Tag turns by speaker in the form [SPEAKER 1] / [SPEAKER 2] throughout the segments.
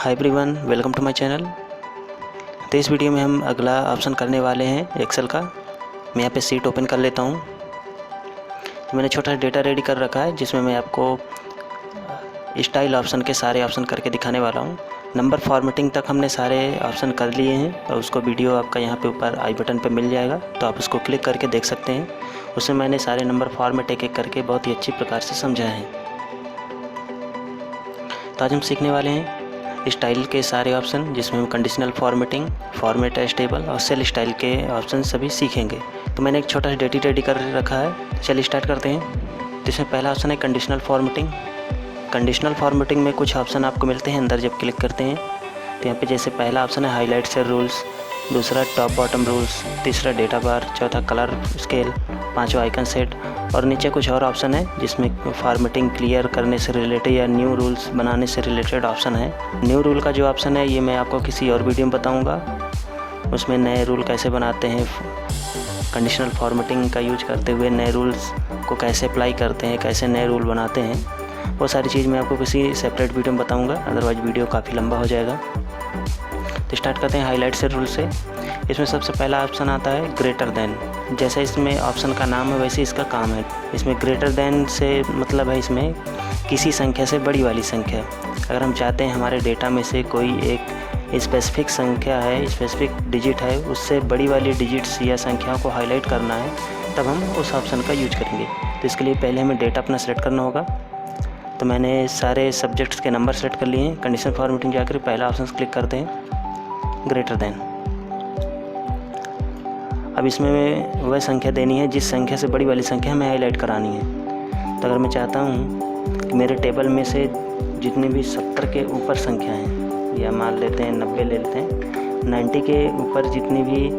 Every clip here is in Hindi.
[SPEAKER 1] Hi everyone, welcome to my channel. तो इस वीडियो में हम अगला ऑप्शन करने वाले हैं एक्सेल का। मैं यहाँ पे सीट ओपन कर लेता हूँ। तो मैंने छोटा सा डेटा रेडी कर रखा है जिसमें मैं आपको स्टाइल ऑप्शन के सारे ऑप्शन करके दिखाने वाला हूँ। नंबर फॉर्मेटिंग तक हमने सारे ऑप्शन कर लिए हैं और उसको वीडियो आपका यहाँ पे ऊपर आई बटन पे मिल जाएगा, तो आप उसको क्लिक करके देख सकते हैं। उसमें मैंने सारे नंबर फॉर्मेट एक एक करके बहुत ही अच्छी प्रकार से समझाए हैं। तो आज हम सीखने वाले हैं स्टाइल के सारे ऑप्शन, जिसमें हम conditional formatting, format as table और सेल स्टाइल के ऑप्शन सभी सीखेंगे। तो मैंने एक छोटा सा डेटा रेडी कर रखा है। चलिए स्टार्ट करते हैं। जिसमें पहला ऑप्शन है कंडीशनल फॉर्मेटिंग। कंडीशनल फॉर्मेटिंग में कुछ ऑप्शन आपको मिलते हैं अंदर जब क्लिक करते हैं। तो यहाँ पे जैसे पहला ऑप्शन है हाईलाइट सेल रूल्स, दूसरा टॉप बॉटम रूल्स, तीसरा डेटा बार, चौथा कलर स्केल, पांचवा आइकन सेट और नीचे कुछ और ऑप्शन है जिसमें फॉर्मेटिंग क्लियर करने से रिलेटेड या न्यू रूल्स बनाने से रिलेटेड ऑप्शन है। न्यू रूल का जो ऑप्शन है ये मैं आपको किसी और वीडियो में बताऊंगा। उसमें नए रूल कैसे बनाते हैं, कंडीशनल फॉर्मेटिंग का यूज करते हुए नए रूल्स को कैसे अप्लाई करते हैं, कैसे नए रूल बनाते हैं, वो सारी चीज़ मैं आपको किसी सेपरेट वीडियो में बताऊँगा, अदरवाइज वीडियो काफ़ी लंबा हो जाएगा। तो स्टार्ट करते हैं हाईलाइट से रूल से। इसमें सबसे पहला ऑप्शन आता है ग्रेटर देन। जैसे इसमें ऑप्शन का नाम है वैसे इसका काम है। इसमें ग्रेटर देन से मतलब है इसमें किसी संख्या से बड़ी वाली संख्या। अगर हम चाहते हैं हमारे डेटा में से कोई एक स्पेसिफिक संख्या है, स्पेसिफिक डिजिट है, उससे बड़ी वाली डिजिट्स या संख्याओं को हाईलाइट करना है, तब हम उस ऑप्शन का यूज करेंगे। तो इसके लिए पहले हमें डेटा अपना सेलेक्ट करना होगा। तो मैंने सारे सब्जेक्ट्स के नंबर सेलेक्ट कर लिए हैं। कंडीशनल फॉर्मेटिंग जाकर पहला ऑप्शन क्लिक करते हैं ग्रेटर देन। अब इसमें वह संख्या देनी है जिस संख्या से बड़ी वाली संख्या हमें हाईलाइट करानी है। तो अगर मैं चाहता हूँ कि मेरे टेबल में से जितने भी 70 के ऊपर संख्या हैं, या मान लेते हैं 90 ले लेते हैं, 90 के ऊपर जितनी भी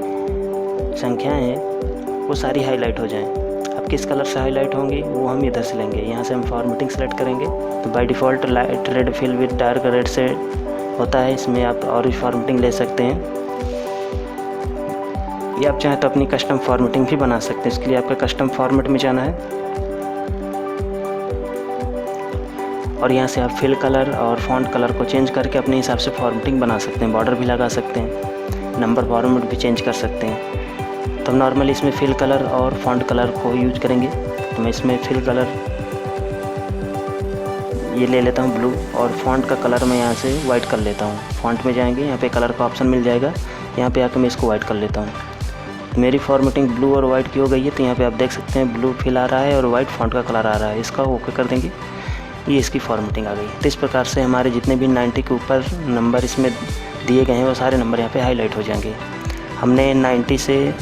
[SPEAKER 1] संख्याएं हैं वो सारी हाईलाइट हो जाएं। अब किस कलर से हाईलाइट होंगी वो हम इधर से लेंगे। यहाँ से हम फॉर्मेटिंग सेलेक्ट करेंगे। तो by default light red fill with dark red से होता है। इसमें आप और भी फॉर्मेटिंग ले सकते हैं, या आप चाहें तो अपनी कस्टम फॉर्मेटिंग भी बना सकते हैं। इसके लिए आपका कस्टम फॉर्मेट में जाना है और यहाँ से आप फिल कलर और फॉन्ट कलर को चेंज करके अपने हिसाब से फॉर्मेटिंग बना सकते हैं। बॉर्डर भी लगा सकते हैं, नंबर फॉर्मेट भी चेंज कर सकते हैं। तो हम नॉर्मली इसमें फिल कलर और फॉन्ट कलर को यूज करेंगे। तो मैं इसमें फिल कलर ये ले लेता हूँ ब्लू, और फॉन्ट का कलर मैं यहाँ से वाइट कर लेता हूँ। फॉन्ट में जाएंगे, यहाँ पे कलर का ऑप्शन मिल जाएगा, यहाँ पे आकर मैं इसको वाइट कर लेता हूँ। तो मेरी फॉर्मेटिंग ब्लू और वाइट की हो गई है। तो यहाँ पे आप देख सकते हैं ब्लू फिल आ रहा है और वाइट फॉन्ट का कलर आ रहा है। इसका ओके कर देंगे, ये इसकी फॉर्मेटिंग आ गई। तो इस प्रकार से हमारे जितने भी 90 के ऊपर नंबर इसमें दिए गए हैं वो सारे नंबर यहाँ पे हाईलाइट हो जाएंगे। हमने 90 से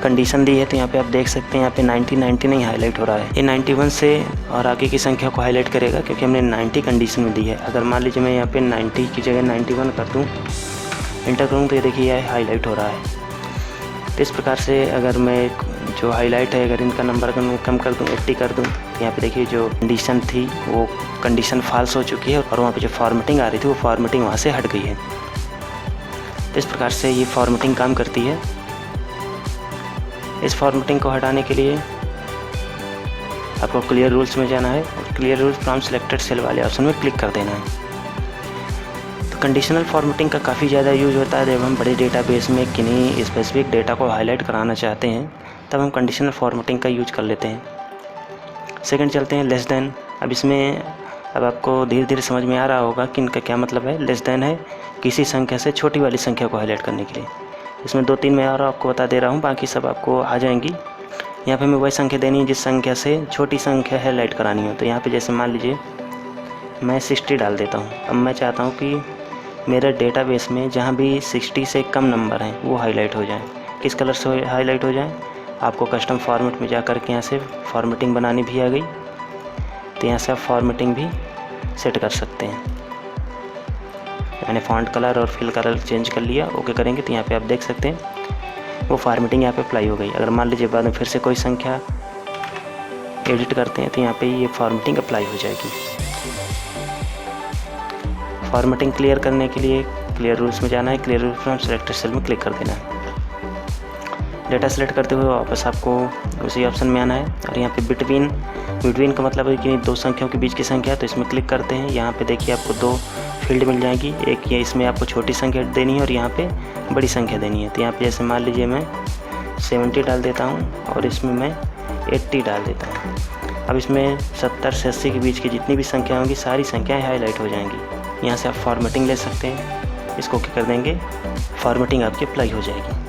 [SPEAKER 1] कंडीशन दी है, तो यहाँ पे आप देख सकते हैं यहाँ पे 90 नहीं हाईलाइट हो रहा है। ये 91 से और आगे की संख्या को हाईलाइट करेगा क्योंकि हमने 90 कंडीशन में दी है। अगर मान लीजिए मैं यहाँ पे 90 की जगह 91 कर दूँ, इंटर करूँ, तो ये देखिए यह हाईलाइट हो रहा है। तो इस प्रकार से अगर मैं जो हाईलाइट है अगर इनका नंबर अगर मैं कम कर दूँ, 80 कर दूँ, तो यहाँ पे देखिए जो कंडीशन थी वो कंडीशन फॉल्स हो चुकी है और वहाँ पे जो फॉर्मेटिंग आ रही थी वो फॉर्मेटिंग वहाँ से हट गई है। तो इस प्रकार से ये फॉर्मेटिंग काम करती है। इस फॉर्मेटिंग को हटाने के लिए आपको क्लियर रूल्स में जाना है और clear rules from selected cell वाले ऑप्शन में क्लिक कर देना है। तो कंडीशनल फॉर्मेटिंग का काफ़ी ज़्यादा यूज होता है जब हम बड़े डेटाबेस में किन्हीं स्पेसिफिक डेटा को हाईलाइट कराना चाहते हैं, तब हम कंडीशनल फॉर्मेटिंग का यूज कर लेते हैं। सेकंड चलते हैं लेस देन। अब इसमें अब आपको धीरे धीरे समझ में आ रहा होगा कि इनका क्या मतलब है। लेस देन है किसी संख्या से छोटी वाली संख्या को हाईलाइट करने के लिए। इसमें 2-3 मैं और आपको बता दे रहा हूँ, बाकी सब आपको आ जाएंगी। यहाँ पे हमें वही संख्या देनी है जिस संख्या से छोटी संख्या हाईलाइट करानी हो। तो यहाँ पे जैसे मान लीजिए मैं 60 डाल देता हूँ। अब मैं चाहता हूँ कि मेरे डेटाबेस में जहाँ भी 60 से कम नंबर हैं वो हाईलाइट हो जाएं। किस कलर से हाईलाइट हो जाएं? आपको कस्टम फॉर्मेट में जा कर के यहाँ से फॉर्मेटिंग बनानी भी आ गई। तो यहाँ से आप फॉर्मेटिंग भी सेट कर सकते हैं। मैंने फॉन्ट कलर और फिल कलर चेंज कर लिया, ओके करेंगे तो यहाँ पे आप देख सकते हैं वो फॉर्मेटिंग यहाँ पे अप्लाई हो गई। अगर मान लीजिए बाद में फिर से कोई संख्या एडिट करते हैं तो यहाँ पे ये फॉर्मेटिंग अप्लाई हो जाएगी। फॉर्मेटिंग क्लियर करने के लिए क्लियर रूल्स में जाना है, clear rules from selected cell में क्लिक कर देना है। डेटा सेलेक्ट करते हुए वापस आपको उसी ऑप्शन में आना है और यहाँ पे बिटवीन का मतलब है कि दो संख्याओं के बीच की संख्या, तो इसमें क्लिक करते हैं। यहाँ पे देखिए आपको 2 फील्ड मिल जाएगी। एक ये इसमें आपको छोटी संख्या देनी है और यहाँ पे बड़ी संख्या देनी है। तो यहाँ पे जैसे मान लीजिए मैं 70 डाल देता हूँ और इसमें मैं 80 डाल देता हूँ। अब इसमें 70 से 80 के बीच की जितनी भी संख्या होंगी सारी संख्याएँ हाईलाइट हो जाएंगी। यहाँ से आप फॉर्मेटिंग ले सकते हैं, इसको क्या कर देंगे, फॉर्मेटिंग आपकी अप्लाई हो जाएगी।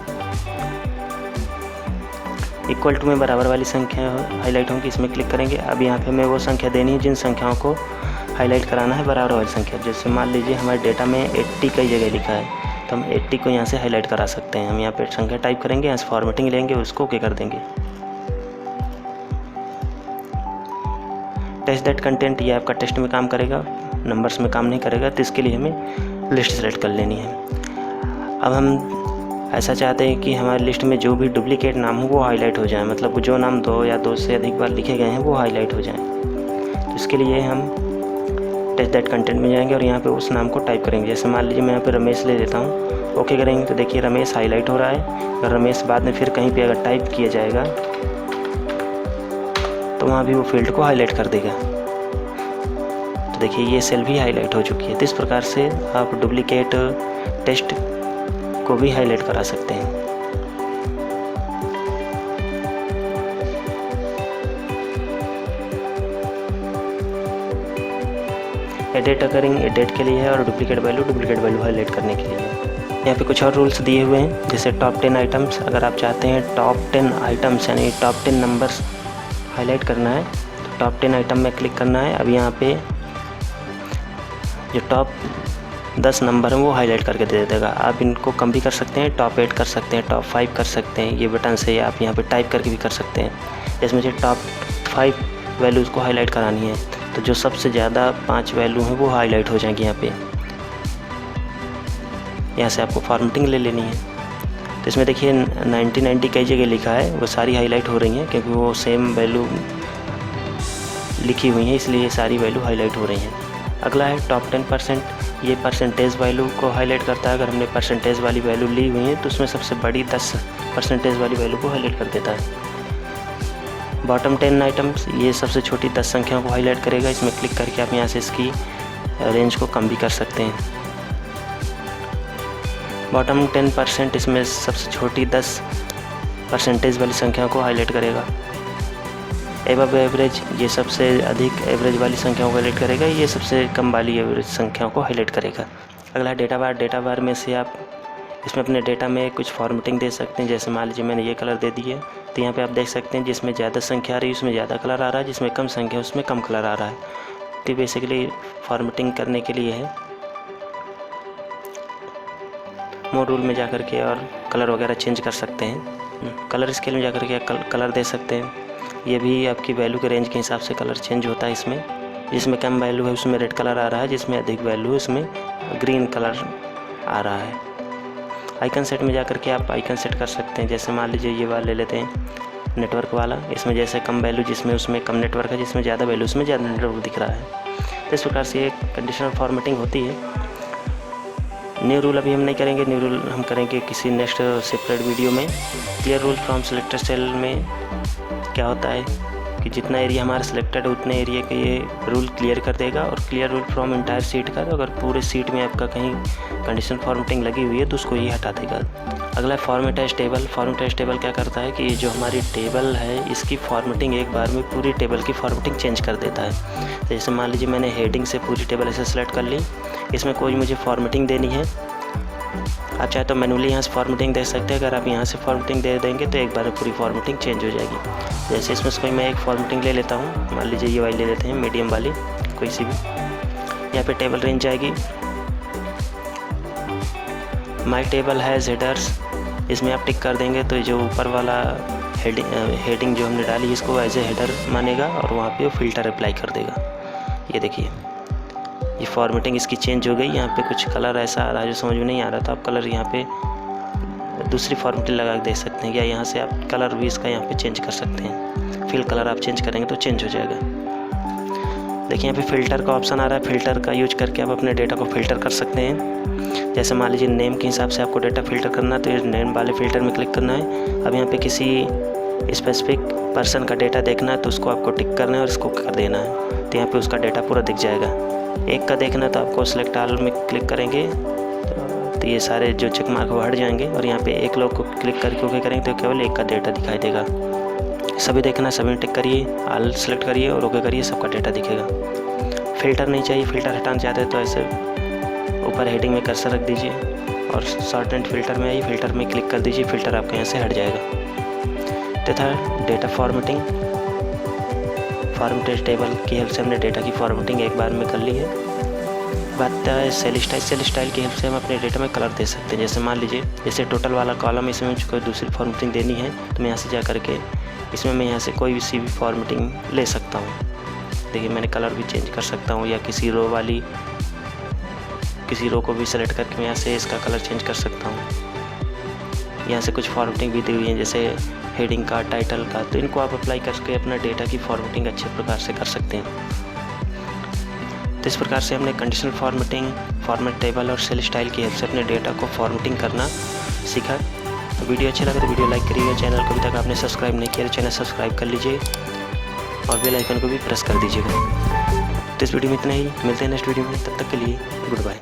[SPEAKER 1] इक्वल टू में बराबर वाली संख्या हाईलाइट होंगी, इसमें क्लिक करेंगे। अब यहाँ पे हमें वो संख्या देनी है जिन संख्याओं को हाईलाइट कराना है बराबर वाली संख्या। जैसे मान लीजिए हमारे डेटा में 80 कई जगह लिखा है, तो हम 80 को यहाँ से हाईलाइट करा सकते हैं। हम यहाँ पे संख्या टाइप करेंगे, यहाँ से फॉर्मेटिंग लेंगे, उसको ओके कर देंगे। टेस्ट दैट कंटेंट, ये आपका टेस्ट में काम करेगा, नंबर्स में काम नहीं करेगा। तो इसके लिए हमें लिस्ट सेलेक्ट कर लेनी है। अब हम ऐसा चाहते हैं कि हमारी लिस्ट में जो भी डुप्लीकेट नाम हो वो हाईलाइट हो जाए, मतलब जो नाम 2 या 2 से अधिक बार लिखे गए हैं वो हाईलाइट हो जाएं। तो इसके लिए हम टेस्ट दैट कंटेंट में जाएंगे और यहाँ पे उस नाम को टाइप करेंगे। जैसे मान लीजिए मैं यहाँ पे रमेश ले लेता हूँ, ओके करेंगे तो देखिए रमेश हाईलाइट हो रहा है। अगर रमेश बाद में फिर कहीं पे अगर टाइप किया जाएगा तो वहाँ भी वो फील्ड को हाईलाइट कर देगा। तो देखिए ये सेल भी हाईलाइट हो चुकी है। तो इस प्रकार से आप डुप्लीकेट टेस्ट को भी हाईलाइट करा सकते हैं। एडिट करेंगे, एडिट के लिए है, और डुप्लीकेट वैल्यू हाईलाइट करने के लिए है। यहाँ पे कुछ और रूल्स दिए हुए हैं, जैसे टॉप 10 आइटम्स। अगर आप चाहते हैं टॉप 10 आइटम्स यानी टॉप 10 नंबर्स हाईलाइट करना है तो टॉप 10 आइटम में क्लिक करना है। अब यहाँ पे जो टॉप 10 नंबर हैं वो हाईलाइट करके दे देगा। आप इनको कम भी कर सकते हैं, टॉप 8 कर सकते हैं, टॉप 5 कर सकते हैं। ये बटन से आप यहाँ पे टाइप करके भी कर सकते हैं। जैसे मुझे टॉप 5 वैल्यूज़ को हाईलाइट करानी है तो जो सबसे ज़्यादा 5 वैल्यू हैं वो हाईलाइट हो जाएंगी यहाँ पे। यहाँ से आपको फॉर्मेटिंग ले लेनी है। तो इसमें देखिए 90 कई जगह लिखा है, वो सारी हाईलाइट हो रही हैं क्योंकि वो सेम वैल्यू लिखी हुई हैं, इसलिए सारी वैल्यू हाईलाइट हो रही हैं। अगला है टॉप 10%। ये परसेंटेज वैल्यू को हाईलाइट करता है। अगर हमने परसेंटेज वाली वैल्यू ली हुई है तो उसमें सबसे बड़ी 10% वाली वैल्यू को हाईलाइट कर देता है। बॉटम 10 आइटम्स, ये सबसे छोटी 10 संख्याओं को हाईलाइट करेगा। इसमें क्लिक करके आप यहाँ से इसकी रेंज को कम भी कर सकते हैं। बॉटम 10%, इसमें सबसे छोटी 10% वाली संख्याओं को हाईलाइट करेगा। एबव एवरेज, ये सबसे अधिक एवरेज वाली संख्याओं को हाईलाइट करेगा। ये सबसे कम वाली एवरेज संख्याओं को हाईलाइट करेगा। अगला डेटा बार। डेटा बार में से आप इसमें अपने डेटा में कुछ फॉर्मेटिंग दे सकते हैं। जैसे मान लीजिए मैंने ये कलर दे दिए, तो यहाँ पे आप देख सकते हैं जिसमें ज़्यादा संख्या आ रही है उसमें ज़्यादा कलर आ रहा है, जिसमें कम संख्या है उसमें कम कलर आ रहा है। तो बेसिकली फॉर्मेटिंग करने के लिए है। मोड रूल में जाकर के और कलर वगैरह चेंज कर सकते हैं। कलर स्केल में जाकर के कलर दे सकते हैं। ये भी आपकी वैल्यू के रेंज के हिसाब से कलर चेंज होता है। इसमें जिसमें कम वैल्यू है उसमें रेड कलर आ रहा है, जिसमें अधिक वैल्यू है उसमें ग्रीन कलर आ रहा है। आइकन सेट में जाकर के आप आइकन सेट कर सकते हैं। जैसे मान लीजिए ये वाला ले लेते हैं, नेटवर्क वाला। इसमें जैसे कम वैल्यू जिसमें उसमें कम नेटवर्क है, जिसमें ज़्यादा वैल्यू उसमें ज़्यादा नेटवर्क दिख रहा है। तो इस प्रकार से ये कंडीशनल फॉर्मेटिंग होती है। न्यू रूल अभी हम नहीं करेंगे, न्यू रूल हम करेंगे किसी नेक्स्ट सेपरेट वीडियो में। Clear rule from selected cell में क्या होता है कि जितना एरिया हमारा सिलेक्टेड है उतने एरिया के ये रूल क्लियर कर देगा। और clear rule from entire seat का, अगर पूरे सीट में आपका कहीं कंडीशन फॉर्मेटिंग लगी हुई है तो उसको ये हटा देगा। अगला format as table. Format as table क्या करता है कि जो हमारी टेबल है इसकी फॉर्मेटिंग एक बार में पूरी टेबल की फॉर्मेटिंग चेंज कर देता है। तो जैसे मान लीजिए मैंने हेडिंग से पूरी टेबल ऐसे सेलेक्ट कर ली, इसमें कोई मुझे फॉर्मेटिंग देनी है। आप चाहे तो मैनुअली यहाँ से फॉर्मेटिंग दे सकते हैं। अगर आप यहाँ से फॉर्मेटिंग दे देंगे तो एक बार पूरी फॉर्मेटिंग चेंज हो जाएगी। जैसे इसमें से कोई मैं एक फॉर्मेटिंग ले लेता हूँ, मान लीजिए ये वाली ले लेते हैं, मीडियम वाली कोई सी भी। यहाँ पे टेबल रेंज आएगी, माई टेबल हैज़ हेडर्स, इसमें आप टिक कर देंगे तो जो ऊपर वाला हेडिंग जो हमने डाली इसको एज ए हेडर मानेगा और वहाँ पे वो फिल्टर अप्लाई कर देगा। ये देखिए ये फॉर्मेटिंग इसकी चेंज हो गई। यहाँ पे कुछ कलर ऐसा आ रहा है जो समझ में नहीं आ रहा था, आप कलर यहाँ पे दूसरी फॉर्मेटिंग लगा के दे सकते हैं, या यहाँ से आप कलर भी इसका यहाँ पे चेंज कर सकते हैं। फिल कलर आप चेंज करेंगे तो चेंज हो जाएगा। देखिए यहाँ पे फ़िल्टर का ऑप्शन आ रहा है, फ़िल्टर का यूज करके आप अपने डेटा को फ़िल्टर कर सकते हैं। जैसे मान लीजिए नेम के हिसाब से आपको डेटा फ़िल्टर करना है तो ये नेम वाले फ़िल्टर में क्लिक करना है। अब यहाँ पे किसी स्पेसिफिक पर्सन का डेटा देखना है तो उसको आपको टिक करना है और इसको कर देना है, तो यहाँ पे उसका डेटा पूरा दिख जाएगा। एक का देखना तो आपको सेलेक्ट ऑल में क्लिक करेंगे तो ये सारे जो चेक मार्क वो हट जाएंगे और यहाँ पे एक लोग को क्लिक करके ओके करेंगे तो केवल एक का डेटा दिखाई देगा। सभी देखना, सभी टिक करिए, ऑल सेलेक्ट करिए और ओके करिए, सबका डेटा दिखेगा। फ़िल्टर नहीं चाहिए, फ़िल्टर हटाना चाहते हैं तो ऐसे ऊपर हेडिंग में कर्सर रख दीजिए और शॉर्ट एंड फ़िल्टर में आइए, फ़िल्टर में क्लिक कर दीजिए, फ़िल्टर आपके यहाँ से हट जाएगा। तथा डेटा फॉर्मेटिंग, फॉर्मेटेड टेबल की हेल्प से हमने डेटा की फॉर्मेटिंग एक बार में कर ली है। बात है सेल स्टाइल की हेल्प से हम अपने डेटा में कलर दे सकते हैं। जैसे मान लीजिए जैसे टोटल वाला कॉलम, इसमें मुझको दूसरी फॉर्मेटिंग देनी है तो मैं यहाँ से जा करके इसमें मैं यहाँ से कोई सी भी फॉर्मेटिंग ले सकता हूँ। देखिए मैंने कलर भी चेंज कर सकता हूँ या किसी रो को भी सेलेक्ट करके मैं यहाँ से इसका कलर चेंज कर सकता हूँ। यहाँ से कुछ फॉर्मेटिंग भी दी हुई है जैसे हेडिंग का, टाइटल का, तो इनको आप अप्लाई करके अपना डेटा की फॉर्मेटिंग अच्छे प्रकार से कर सकते हैं। तो इस प्रकार से हमने कंडीशनल फॉर्मेटिंग, फॉर्मेट टेबल और सेल स्टाइल की हेल्प से अपने डेटा को फॉर्मेटिंग करना सीखा। तो वीडियो अच्छा लगा तो वीडियो लाइक करिएगा। चैनल को अभी तक आपने सब्सक्राइब नहीं किया तो चैनल सब्सक्राइब कर लीजिए और बेल आइकन को भी प्रेस कर दीजिएगा। तो इस वीडियो में इतना ही, मिलते हैं नेक्स्ट वीडियो में, तब तक के लिए गुड बाय।